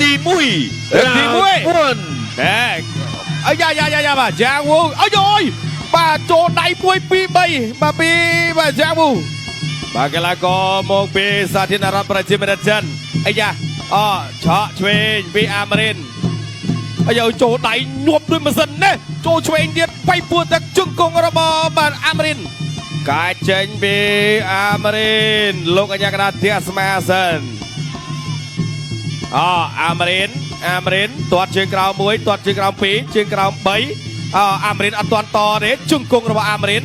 ទី1 ទី1 អាយ៉ាបាទយ៉ាងវូអើយយបាទចូលដៃ1 2 3បាទពីបាទយ៉ាងវូបាទកីឡាករមកពីសាធារណរដ្ឋប្រជាមានិតចិនអាយ៉ាឆក់ឆ្វេងពីអាមេរិនអាយចូលដៃញាប់ដោយម៉ាស៊ីនណាចូលឆ្វេងទៀតបៃពួរទឹកជង្គង់របស់បាទអាមេរិនកាយចេញពីអាមេរិនលោកអញ្ញាកណ្ដាលធាស្មាសិនអាមេរិនទាត់ជើងក្រោម1ទាត់ជើងក្រោម2ជើងក្រោម3អាមេរិនអត់ទាន់តទេជង្គង់របស់អាមេរិន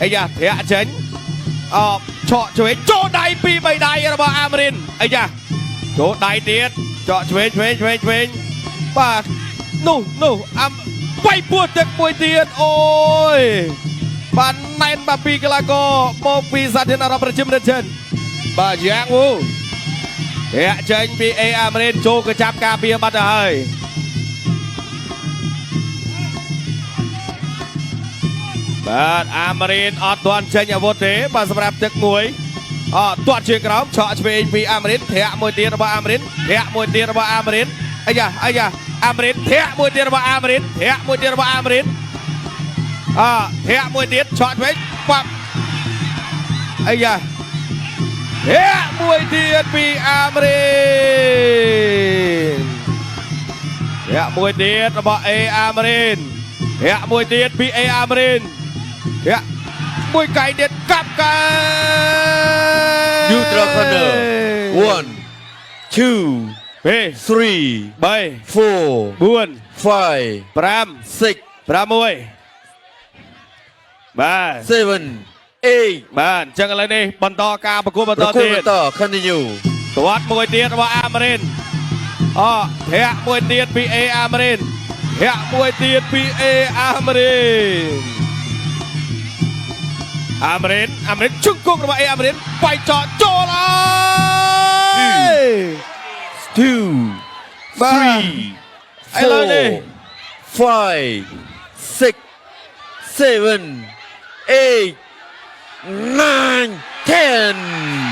អាយ៉ាធាក់ចេញឆក់ឆ្វេងចូលដៃ2 3ដៃរបស់អាមេរិនអាយ៉ាចូលដៃទៀតឆក់ឆ្វេងបាទនោះបៃពួរទឹកមួយទៀតអូយបានណែនបាទពីកីឡាករមកពីសាធារណរដ្ឋប្រជាមានិតចិនបាទយ៉ាងវូធាក់ចេញពីអាមេរិនចូលកចាប់ការពារបាត់ទៅហើយបាទអាមេរិនអត់ទាន់ចេញអាវុធទេបាទសម្រាប់ទឹកមួយទាត់ជើងក្រោមឆក់ឆ្វេងពីអាមេរិនធាក់មួយទៀតរបស់អាមេរិនធាក់មួយទៀតរបស់អាមេរិនអាយ៉ាអាមេរិនធាក់មួយទៀតរបស់អាមេរិនធាក់មួយទៀតរបស់អាមេរិនធាក់មួយទៀតឆក់ឆ្វេងបាប់អាយ៉ាធាក់មួយទៀតពីអាមេរិនធាក់មួយទៀតរបស់អាមេរិនធាក់មួយទៀតពីអាមេរិនធាក់មួយកៃទៀតកាប់កា Neutral corner 1 2 3 4 5 6 បាទ7 បាទអញ្ចឹងឥឡូវនេះបន្តការប្រកួតបន្តទៀត continue ទាត់មួយទៀតរបស់អាមេរិនធាក់មួយទៀតពីអាមេរិនធាក់មួយទៀតពីអាមេរិនជង្គង់របស់អាមេរិនបៃចោចូលហើយ2 បាទឥឡូវនេះ 5 6 7 8 9 10